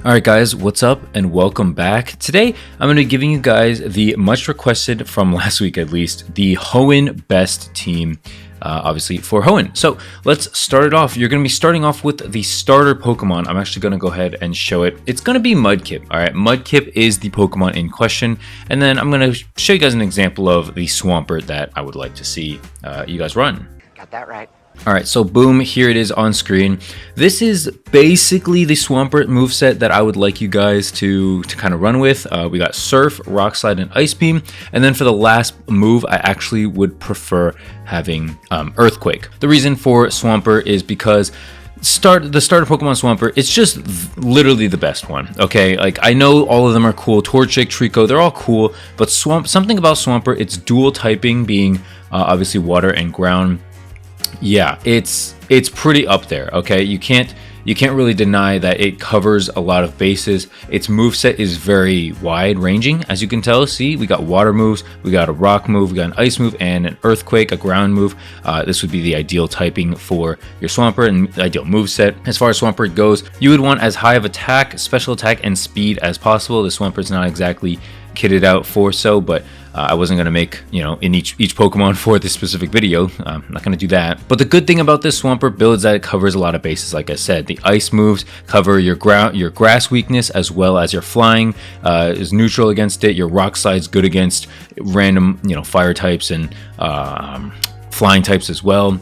Alright guys, what's up and welcome back. Today I'm going to be giving you guys the much requested from last week at least, the Hoenn best team, obviously for Hoenn. So let's start it off. You're going to be starting off with the starter Pokemon. I'm actually going to go ahead and show it. It's going to be Mudkip. Alright, Mudkip is the Pokemon in question, and then I'm going to show you guys an example of the Swampert that I would like to see you guys run. Got that right. Alright, so boom, here it is on screen. This is basically the Swampert moveset that I would like you guys to kind of run with. We got Surf, Rock Slide, and Ice Beam. And then for the last move, I actually would prefer having Earthquake. The reason for Swampert is because the starter Pokemon Swampert, it's just literally the best one, okay? Like, I know all of them are cool. Torchic, Trico, they're all cool. But something about Swampert, its dual typing being obviously water and ground. Yeah, it's pretty up there, okay? You can't really deny that it covers a lot of bases. Its moveset is very wide ranging, as you can tell. See, we got water moves, we got a rock move, we got an ice move, and an earthquake, a ground move. This would be the ideal typing for your Swampert and the ideal moveset. As far as Swampert goes, you would want as high of attack, special attack, and speed as possible. The Swampert's not exactly kitted out for so, but I wasn't going to make, in each Pokemon for this specific video. I'm not going to do that. But the good thing about this Swampert build is that it covers a lot of bases. Like I said, the ice moves cover your grass weakness, as well as your flying is neutral against it. Your rock slide's good against random, fire types and flying types as well.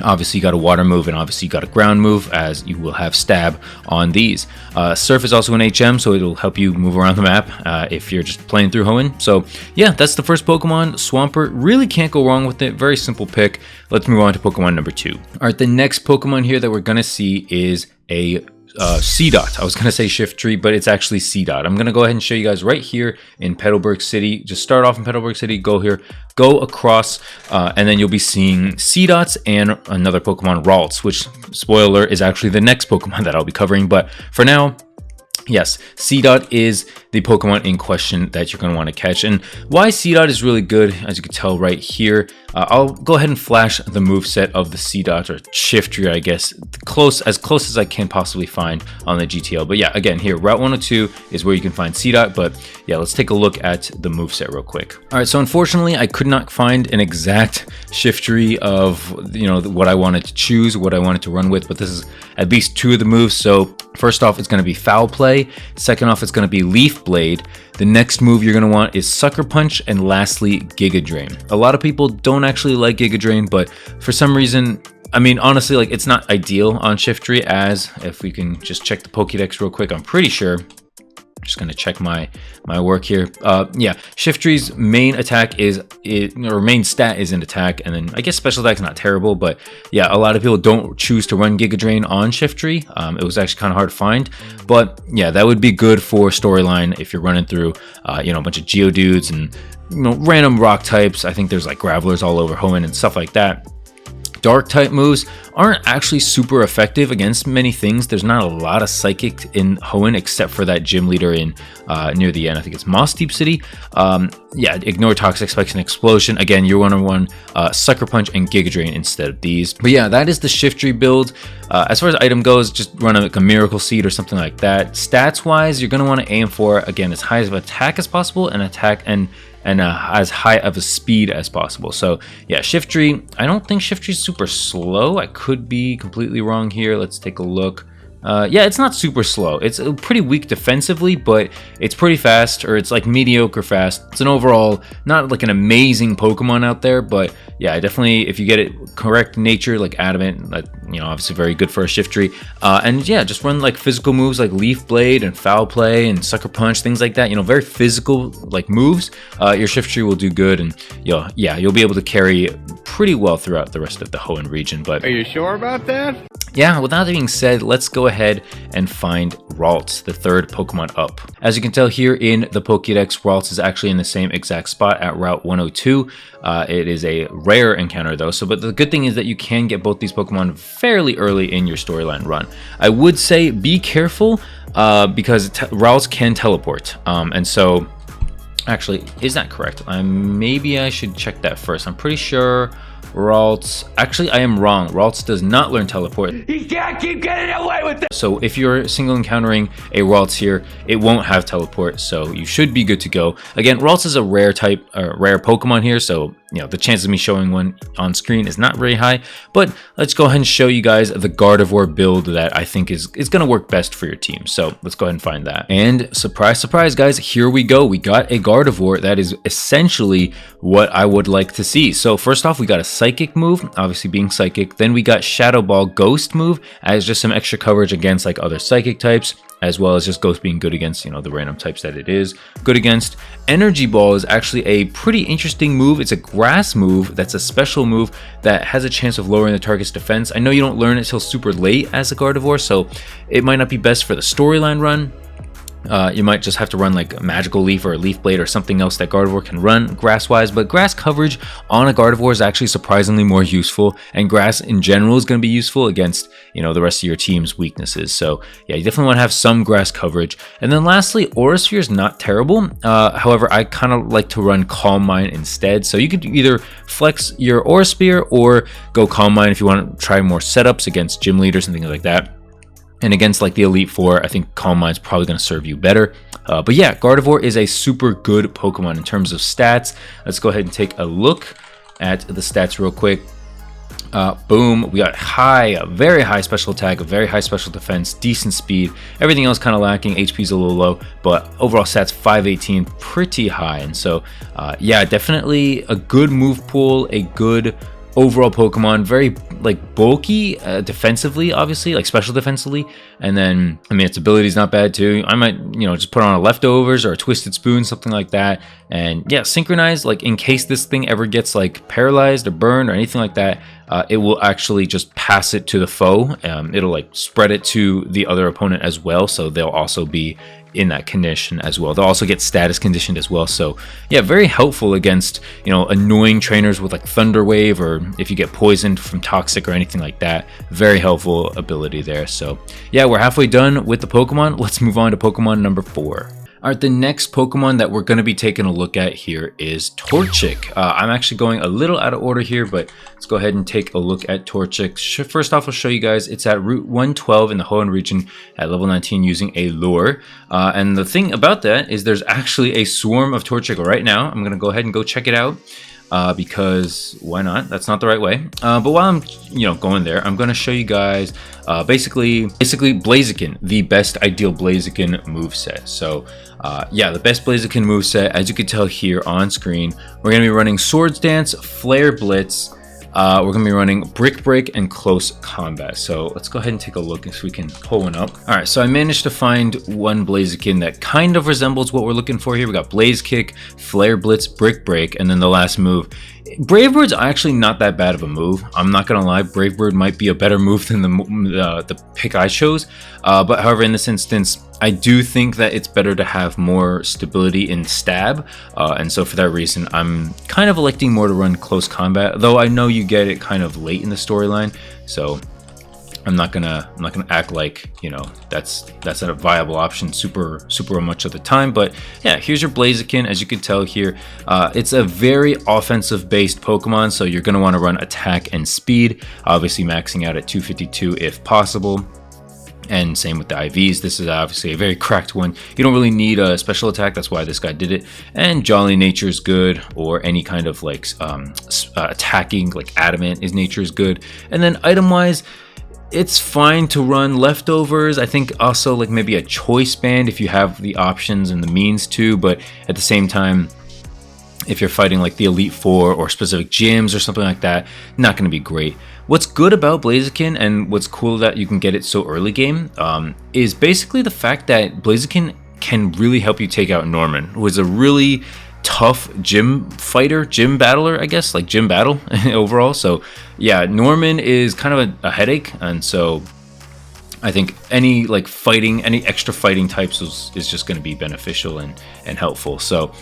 Obviously you got a water move, and obviously you got a ground move, as you will have stab on these. Surf is also an HM, so it'll help you move around the map if you're just playing through Hoenn. So yeah, that's the first Pokemon, Swampert. Really can't go wrong with it. Very simple pick. Let's move on to Pokemon number 2. All right, the next Pokemon here that we're gonna see is a C-Dot. I was gonna say Shiftry, but it's actually C-Dot. I'm gonna go ahead and show you guys right here in Petalburg City. Just start off in Petalburg City, go here, go across, and then you'll be seeing C-Dots and another Pokemon, Ralts, which, spoiler, is actually the next Pokemon that I'll be covering. But for now, yes, C-Dot is the Pokemon in question that you're going to want to catch. And why C-Dot is really good, as you can tell right here, I'll go ahead and flash the moveset of the C-Dot, or Shiftry, I guess, as close as I can possibly find on the GTL. But yeah, again, here, Route 102 is where you can find C-Dot. But yeah, let's take a look at the moveset real quick. All right, so unfortunately, I could not find an exact Shiftry of, what I wanted to choose, what I wanted to run with. But this is at least 2 of the moves. So first off, it's going to be Foul Play. Second off, it's going to be Leaf Blade. The next move you're going to want is Sucker Punch, and lastly, Giga Drain. A lot of people don't actually like Giga Drain, but for some reason, I mean, honestly, like, it's not ideal on Shiftry, as if we can just check the Pokédex real quick, I'm pretty sure. Just gonna check my work here. Yeah, Shiftry's main attack main stat is an attack, and then I guess special attack's not terrible, but yeah, a lot of people don't choose to run Giga Drain on Shiftry. It was actually kind of hard to find, but yeah, that would be good for storyline if you're running through, a bunch of Geodudes and random rock types. I think there's like Gravelers all over Hoenn and stuff like that. Dark type moves aren't actually super effective against many things. There's not a lot of psychic in Hoenn except for that gym leader in near the end. I think it's Moss Deep City. Yeah, ignore Toxic Spikes and Explosion. Again, you're going to run Sucker Punch and Giga Drain instead of these. But yeah, that is the Shiftry build. As far as item goes, just run like a Miracle Seed or something like that. Stats wise, you're going to want to aim for, again, as high of attack as possible, and as high of a speed as possible. So yeah, Shiftry, I don't think Shiftry's super slow. I could be completely wrong here. Let's take a look. Yeah, it's not super slow. It's pretty weak defensively, but it's pretty fast, or it's like mediocre fast. It's an overall, not like an amazing Pokemon out there, but yeah, definitely if you get it correct nature, like Adamant, obviously very good for a Shiftry. And yeah, just run like physical moves like Leaf Blade and Foul Play and Sucker Punch, things like that. Very physical like moves. Your Shiftry will do good, and you'll be able to carry pretty well throughout the rest of the Hoenn region. But are you sure about that? Yeah, with that being said, let's go ahead and find Ralts, the third Pokemon up. As you can tell here in the Pokédex, Ralts is actually in the same exact spot at Route 102. It is a rare encounter though, but the good thing is that you can get both these Pokemon fairly early in your storyline run. I would say be careful because Ralts can teleport, and so actually, is that correct? Maybe I should check that first. I'm pretty sure Ralts, actually I am wrong. Ralts does not learn teleport. He can't keep getting away with it. So if you're single encountering a Ralts here, it won't have teleport, so you should be good to go. Again, Ralts is a rare type, rare Pokemon here, so you know the chances of me showing one on screen is not very high. But let's go ahead and show you guys the Gardevoir build that I think is going to work best for your team. So let's go ahead and find that. And surprise, surprise, guys, here we go. We got a Gardevoir that is essentially what I would like to see. So first off, we got a Psychic move, obviously being Psychic. Then we got Shadow Ball Ghost move as just some extra coverage against like other Psychic types, as well as just Ghost being good against, you know, the random types that it is good against. Energy Ball is actually a pretty interesting move. It's a grass move that's a special move that has a chance of lowering the target's defense. I know you don't learn it till super late as a Gardevoir, so it might not be best for the storyline run. You might just have to run like a Magical Leaf or a Leaf Blade or something else that Gardevoir can run grass-wise, but grass coverage on a Gardevoir is actually surprisingly more useful, and grass in general is going to be useful against, you know, the rest of your team's weaknesses. So yeah, you definitely want to have some grass coverage. And then lastly, Aura Sphere is not terrible. However, I kind of like to run Calm Mind instead. So you could either flex your Aura Sphere or go Calm Mind if you want to try more setups against gym leaders and things like that. And against like the Elite Four, I think Calm Mind's probably going to serve you better. But yeah, Gardevoir is a super good Pokemon in terms of stats. Let's go ahead and take a look at the stats real quick. Boom, we got very high special attack, a very high special defense, decent speed. Everything else kind of lacking. HP's a little low, but overall stats 518, pretty high. And so yeah, definitely a good move pool, a good overall Pokemon, very like bulky defensively, obviously, like special defensively. And then I mean its ability is not bad too. I might, you know, just put on a Leftovers or a Twisted Spoon, something like that. And yeah, Synchronize, like in case this thing ever gets like paralyzed or burned or anything like that, it will actually just pass it to the foe. It'll like spread it to the other opponent as well, so they'll also be in that condition as well. They'll also get status conditioned as well. So yeah, very helpful against, you know, annoying trainers with like Thunder Wave, or if you get poisoned from Toxic or anything like that. Very helpful ability there. So yeah, we're halfway done with the Pokemon. Let's move on to Pokemon number 4. All right, the next Pokemon that we're going to be taking a look at here is Torchic. I'm actually going a little out of order here, but let's go ahead and take a look at Torchic. First off, I'll show you guys it's at Route 112 in the Hoenn region at level 19 using a lure. And the thing about that is there's actually a swarm of Torchic right now. I'm going to go ahead and go check it out. Because why not? That's not the right way. But while I'm, you know, going there, I'm going to show you guys basically Blaziken, the best ideal Blaziken moveset. So yeah, the best Blaziken moveset, as you can tell here on screen, we're going to be running Swords Dance, Flare Blitz. We're going to be running Brick Break and Close Combat. So let's go ahead and take a look if we can pull one up. All right, so I managed to find one Blaziken that kind of resembles what we're looking for here. We got Blaze Kick, Flare Blitz, Brick Break, and then the last move. Brave Bird's actually not that bad of a move. I'm not going to lie, Brave Bird might be a better move than the pick I chose. But however, in this instance, I do think that it's better to have more stability in stab, and so for that reason, I'm kind of electing more to run Close Combat. Though I know you get it kind of late in the storyline, so I'm not gonna act like, you know, that's a viable option super much of the time. But yeah, here's your Blaziken. As you can tell here, it's a very offensive based Pokemon, so you're gonna want to run attack and speed, obviously maxing out at 252 if possible. And same with the IVs. This is obviously a very cracked one. You don't really need a special attack. That's why this guy did it. And Jolly Nature is good, or any kind of like attacking, like Adamant is nature is good. And then item wise, it's fine to run Leftovers. I think also like maybe a Choice Band if you have the options and the means to, but at the same time, if you're fighting like the Elite Four or specific gyms or something like that, not going to be great. What's good about Blaziken, and what's cool that you can get it so early game, is basically the fact that Blaziken can really help you take out Norman, who is a really tough gym battler, I guess, like gym battle overall. So yeah, Norman is kind of a headache, and so I think any extra fighting types is just going to be beneficial and helpful. So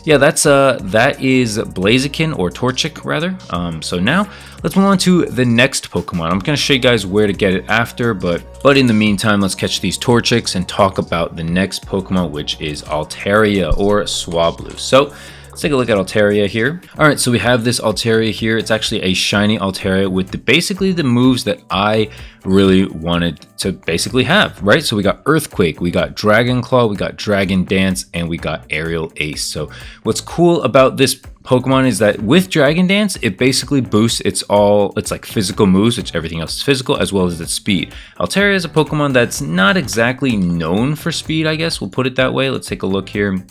yeah, that is Blaziken, or Torchic rather. So now let's move on to the next Pokemon. I'm going to show you guys where to get it after, but in the meantime, let's catch these Torchics and talk about the next Pokemon, which is Altaria or Swablu. So Let's take a look at Altaria here. All right, so we have this Altaria here. It's actually a shiny Altaria with basically the moves that I really wanted to basically have, right? So we got Earthquake, we got Dragon Claw, we got Dragon Dance, and we got Aerial Ace. So what's cool about this Pokemon is that with Dragon Dance, it basically boosts it's like physical moves, which everything else is physical, as well as its speed. Altaria is a Pokemon that's not exactly known for speed, I guess we'll put it that way. Let's take a look here.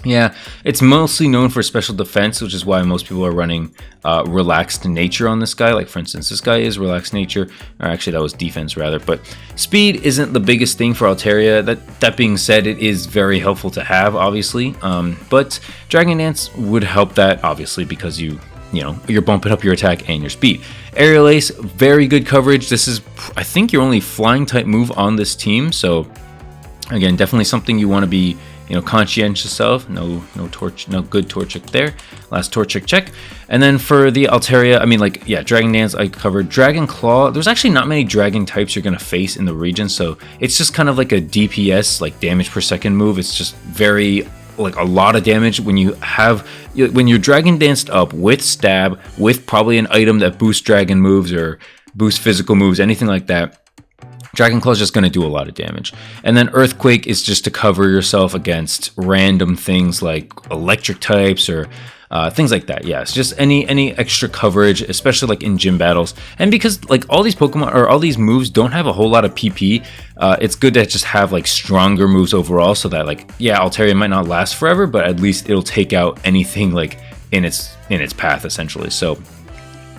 Yeah, it's mostly known for special defense, which is why most people are running relaxed nature on this guy. Like for instance, this guy is relaxed nature, or actually that was defense rather, but speed isn't the biggest thing for Altaria. That being said, it is very helpful to have, obviously, but Dragon Dance would help that, obviously, because you're bumping up your attack and your speed. Aerial Ace, very good coverage. This is, I think, your only flying type move on this team, so again, definitely something you want to be conscientious of. No good Torchic there. Last Torchic check. And then for the Altaria, I mean, like, yeah, Dragon Dance I covered. Dragon Claw, there's actually not many dragon types you're gonna face in the region, so it's just kind of like a DPS, like damage per second move. It's just very, like, a lot of damage when you're Dragon Danced up with stab, with probably an item that boosts dragon moves or boosts physical moves, anything like that. Dragon Claw is just going to do a lot of damage. And then Earthquake is just to cover yourself against random things like electric types or things like that. Yeah, it's just any extra coverage, especially like in gym battles. And because like all these Pokemon or all these moves don't have a whole lot of PP, it's good to just have like stronger moves overall, so that, like, yeah, Altaria might not last forever, but at least it'll take out anything like in its path, essentially. So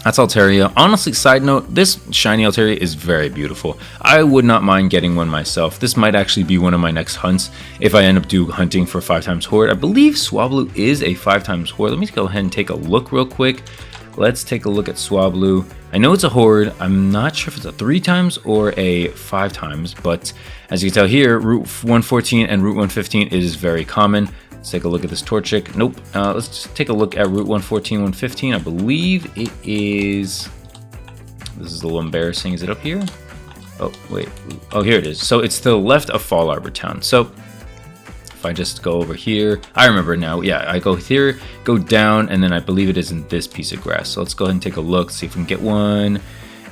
that's Altaria. Honestly, side note, this shiny Altaria is very beautiful. I would not mind getting one myself. This might actually be one of my next hunts if I end up hunting for 5x Horde. I believe Swablu is a 5x Horde. Let me go ahead and take a look real quick. Let's take a look at Swablu. I know it's a Horde. I'm not sure if it's a 3x or a 5x, but as you can tell here, Route 114 and Route 115 is very common. Let's take a look at this Torchic. Nope. Let's just take a look at Route 114, 115. I believe it is... This is a little embarrassing. Is it up here? Oh, wait. Oh, here it is. So it's to the left of Fall Arbor Town. So if I just go over here, I remember now. Yeah, I go here, go down, and then I believe it is in this piece of grass. So let's go ahead and take a look, see if we can get one.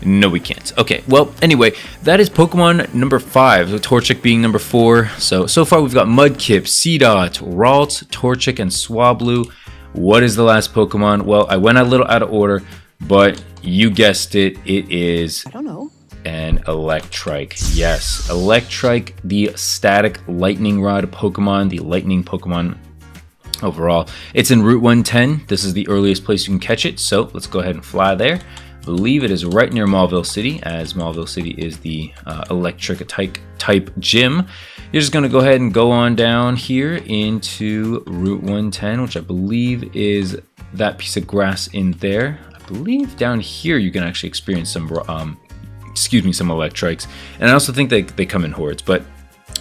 No, we can't. Okay, well, anyway, that is Pokemon number 5, with Torchic being number 4. So far we've got Mudkip, Seedot, Ralt, Torchic, and Swablu. What is the last Pokemon? Well, I went a little out of order, but you guessed it. It is... I don't know. An Electrike. Yes, Electrike, the static lightning rod Pokemon, the lightning Pokemon overall. It's in Route 110. This is the earliest place you can catch it, so let's go ahead and fly there. I believe it is right near Mauville City, as Mauville City is the electric type gym. You're just going to go ahead and go on down here into Route 110, which I believe is that piece of grass in there. I believe down here you can actually experience some some Electrics, and I also think they come in hordes. But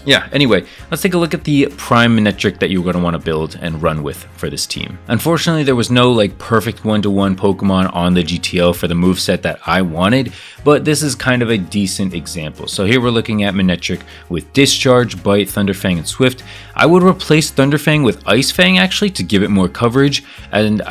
yeah, anyway, let's take a look at the prime Manectric that you're going to want to build and run with for this team. Unfortunately, there was no like perfect one-to-one Pokemon on the GTO for the moveset that I wanted, but this is kind of a decent example. So here we're looking at Manectric with Discharge, Bite, Thunderfang, and Swift. I would replace Thunderfang with Ice Fang actually to give it more coverage, and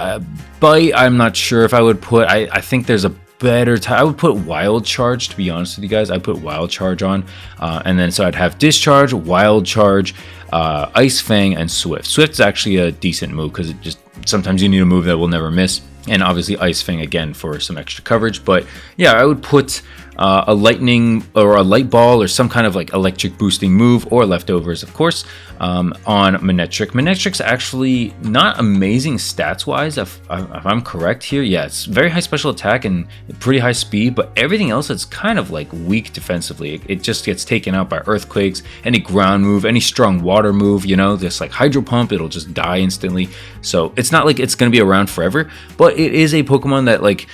Bite, I'm not sure if I would put, I think there's a better time. I would put Wild Charge, to be honest with you guys. I'd put Wild Charge on, and then so I'd have Discharge, Wild Charge, Ice Fang, and Swift. Swift's actually a decent move because it just sometimes you need a move that will never miss, and obviously Ice Fang again for some extra coverage. But yeah, I would put a lightning or a light ball or some kind of like electric boosting move, or leftovers of course, on Manectric. Manectric's actually not amazing stats wise, if I'm correct here. Yeah, it's very high special attack and pretty high speed, but everything else it's kind of like weak defensively. It just gets taken out by earthquakes, any ground move, any strong water move, you know, just like Hydro Pump, it'll just die instantly. So it's not like it's going to be around forever, but it is a Pokemon that like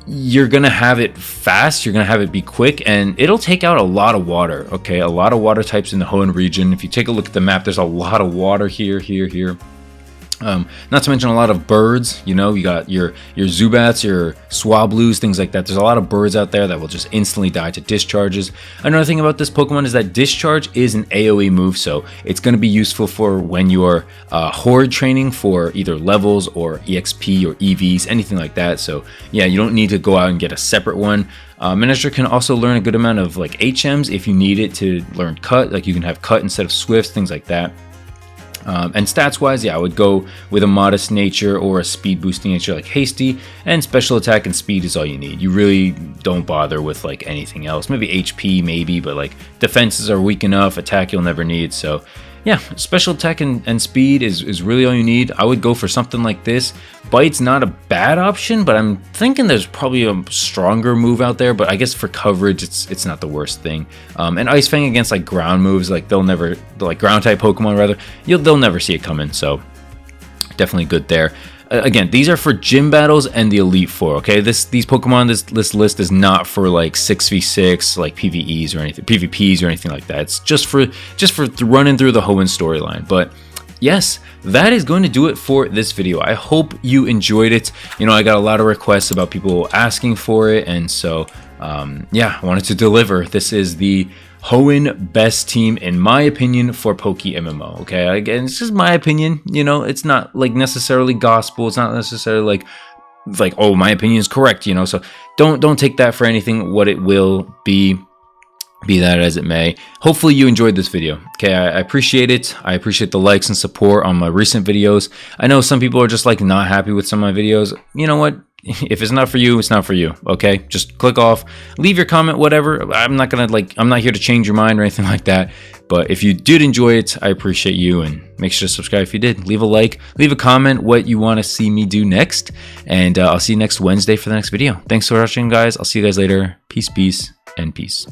you're gonna have it fast, you're gonna have it be quick, and it'll take out a lot of water. Okay, a lot of water types in the Hoenn region. If you take a look at the map, there's a lot of water here. Not to mention a lot of birds. You know, you got your Zubats, your Swablues, things like that. There's a lot of birds out there that will just instantly die to discharges. Another thing about this Pokemon is that discharge is an AoE move, so it's going to be useful for when you're horde training for either levels or EXP or EVs, anything like that. So yeah, you don't need to go out and get a separate one. Miniature can also learn a good amount of like HMs if you need it to learn Cut. Like you can have Cut instead of Swifts, things like that. And stats wise, yeah, I would go with a modest nature or a speed boosting nature like Hasty, and special attack and speed is all you need. You really don't bother with like anything else. Maybe HP, maybe, but like defenses are weak enough, attack you'll never need. So yeah, special attack and speed is really all you need. I would go for something like this. Bite's not a bad option, but I'm thinking there's probably a stronger move out there, but I guess for coverage, it's not the worst thing. And Ice Fang against like ground moves, like they'll never, like ground type Pokemon rather, they'll never see it coming, so definitely good there. Again, these are for gym battles and the Elite Four, okay? These Pokemon, this list is not for like 6v6, like PvEs or anything, PvPs or anything like that. It's just for running through the Hoenn storyline. But yes, that is going to do it for this video. I hope you enjoyed it. You know, I got a lot of requests about people asking for it, and so yeah, I wanted to deliver. This is the Hoenn best team in my opinion for PokeMMO. Okay, again, it's just my opinion. You know, it's not like necessarily gospel. It's not necessarily like oh, my opinion is correct. You know, so don't take that for anything. What it will be that as it may. Hopefully you enjoyed this video. Okay, I appreciate it. I appreciate the likes and support on my recent videos. I know some people are just like not happy with some of my videos. You know what? If it's not for you, it's not for you. Okay, just click off, leave your comment, whatever. I'm not here to change your mind or anything like that. But if you did enjoy it, I appreciate you, and make sure to subscribe if you did. Leave a like, leave a comment what you want to see me do next, and I'll see you next Wednesday for the next video. Thanks for watching, guys. I'll see you guys later. Peace, and peace.